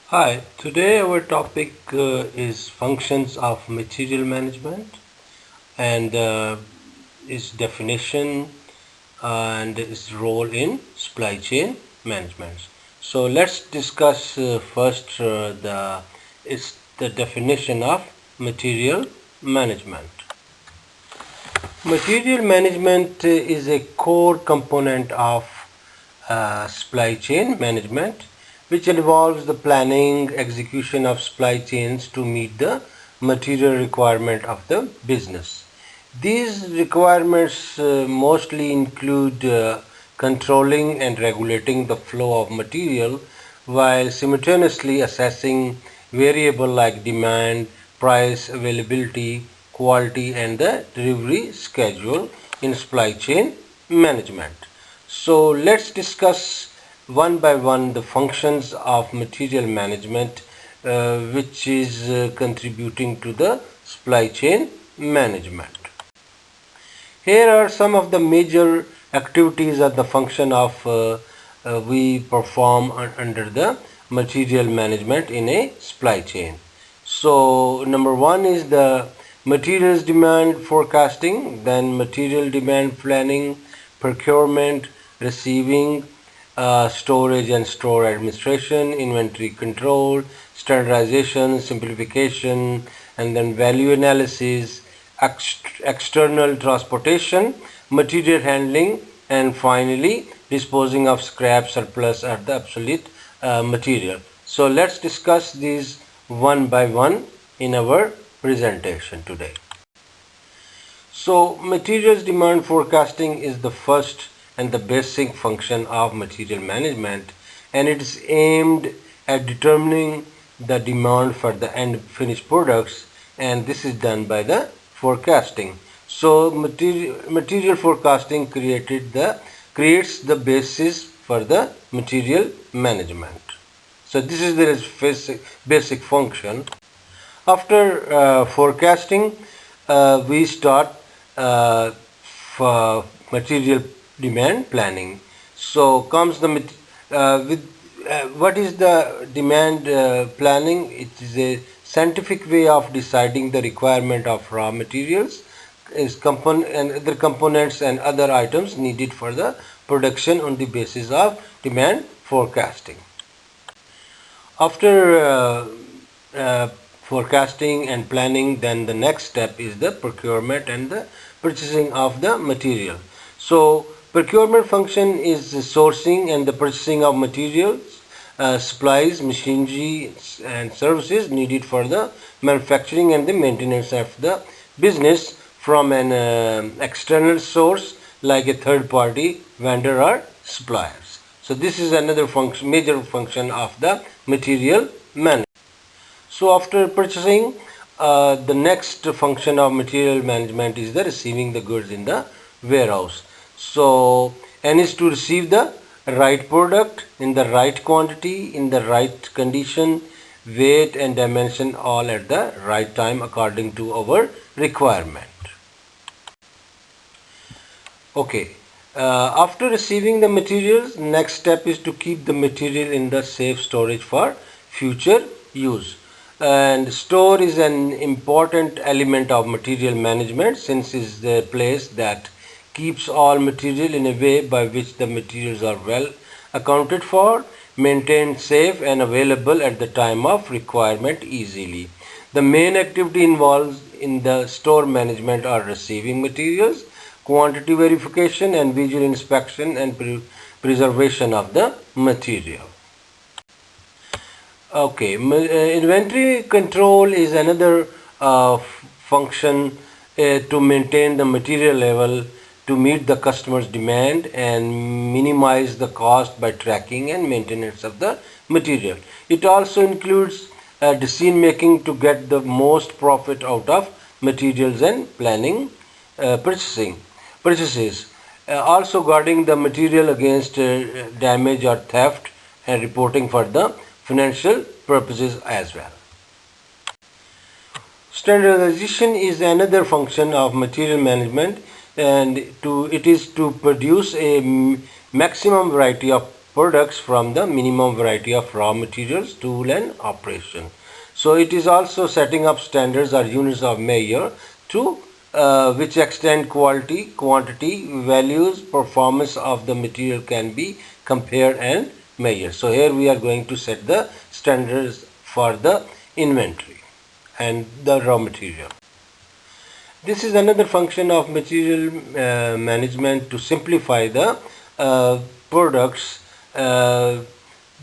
Hi, today our topic is functions of material management and its definition and its role in supply chain management. So let's discuss first the definition of material management. Material management is a core component of supply chain management, which involves the planning, execution of supply chains to meet the material requirement of the business. These requirements mostly include controlling and regulating the flow of material while simultaneously assessing variables like demand, price, availability, quality, and the delivery schedule in supply chain management. So let's discuss one by one the functions of material management which is contributing to the supply chain management. Here are some of the major activities of the function of we perform under the material management in a supply chain. So number one is the materials demand forecasting, then material demand planning, procurement, receiving, storage and store administration, inventory control, standardization, simplification, and then value analysis, external transportation, material handling, and finally disposing of scrap, surplus, or the obsolete material. So let's discuss these one by one in our presentation today. So materials demand forecasting is the first and the basic function of material management, and it is aimed at determining the demand for the end finished products, and this is done by the forecasting. So material forecasting creates the basis for the material management. So this is the basic function. After forecasting, we start for material demand planning. So comes the with what is the demand planning? It is a scientific way of deciding the requirement of raw materials, and other components and other items needed for the production on the basis of demand forecasting. After forecasting and planning, then the next step is the procurement and the purchasing of the material. So procurement function is the sourcing and the purchasing of materials, supplies, machinery, and services needed for the manufacturing and the maintenance of the business from an external source like a third party vendor or suppliers. So this is another major function of the material management. So after purchasing, the next function of material management is the receiving the goods in the warehouse. So N is to receive the right product in the right quantity, in the right condition, weight and dimension all at the right time according to our requirement. Okay. After receiving the materials, next step is to keep the material in the safe storage for future use. And store is an important element of material management since it is the place that keeps all material in a way by which the materials are well accounted for, maintained safe and available at the time of requirement easily. The main activity involved in the store management are receiving materials, quantity verification and visual inspection and preservation of the material. Okay, inventory control is another function to maintain the material level to meet the customer's demand and minimize the cost by tracking and maintenance of the material. It also includes decision making to get the most profit out of materials and planning purchases. Also guarding the material against damage or theft and reporting for the financial purposes as well. Standardization is another function of material management, and it is to produce a maximum variety of products from the minimum variety of raw materials, tool and operation. So it is also setting up standards or units of measure to which extent quality, quantity, values, performance of the material can be compared and measured. So here we are going to set the standards for the inventory and the raw material. This is another function of material management to simplify the products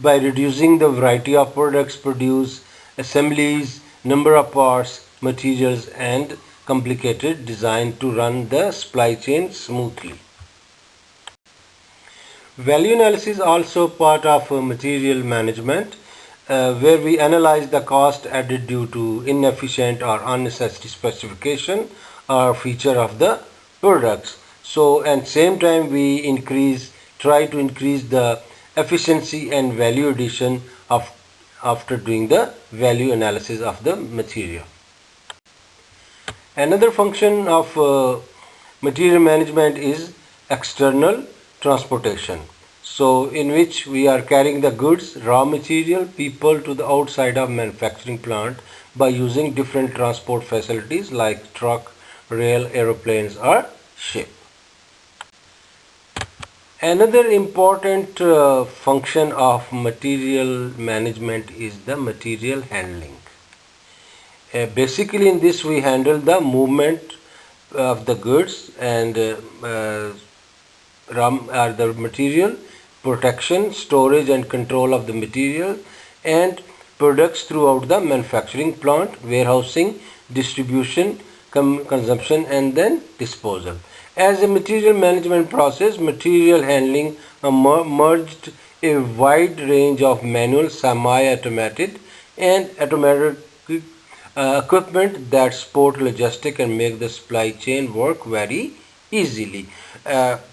by reducing the variety of products produced, assemblies, number of parts, materials and complicated design to run the supply chain smoothly. Value analysis also part of material management where we analyze the cost added due to inefficient or unnecessary specification or feature of the products. So at same time we try to increase the efficiency and value addition after doing the value analysis of the material. Another function of material management is external transportation. So in which we are carrying the goods, raw material, people to the outside of manufacturing plant by using different transport facilities like truck, rail, aeroplanes or ship. Another important function of material management is the material handling. Basically in this we handle the movement of the goods and the material, protection, storage and control of the material and products throughout the manufacturing plant, warehousing, distribution, consumption and then disposal. As a material management process, material handling merged a wide range of manual, semi-automated and automated equipment that support logistics and make the supply chain work very easily.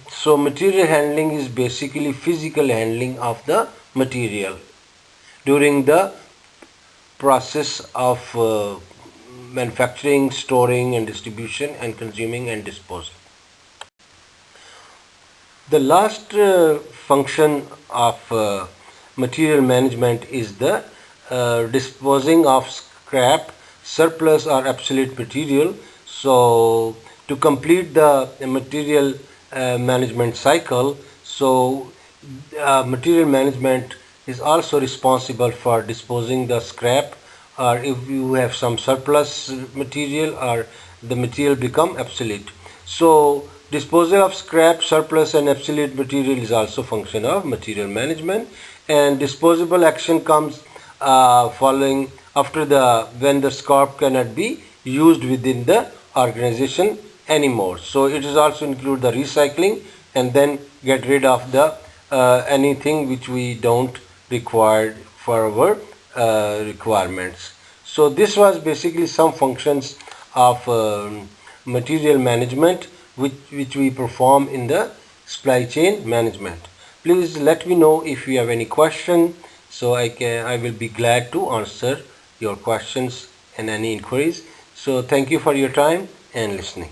So material handling is basically physical handling of the material during the process of manufacturing, storing and distribution and consuming and disposing. The last function of material management is the disposing of scrap, surplus or obsolete material. So to complete the material management cycle, so material management is also responsible for disposing the scrap, or if you have some surplus material or the material become obsolete. So disposal of scrap, surplus and obsolete material is also function of material management, and disposable action comes following after when the scrap cannot be used within the organization anymore. So it is also include the recycling and then get rid of the anything which we don't require for our requirements. So this was basically some functions of material management which we perform in the supply chain management. Please let me know if you have any question, so I will be glad to answer your questions and any inquiries. So thank you for your time and listening.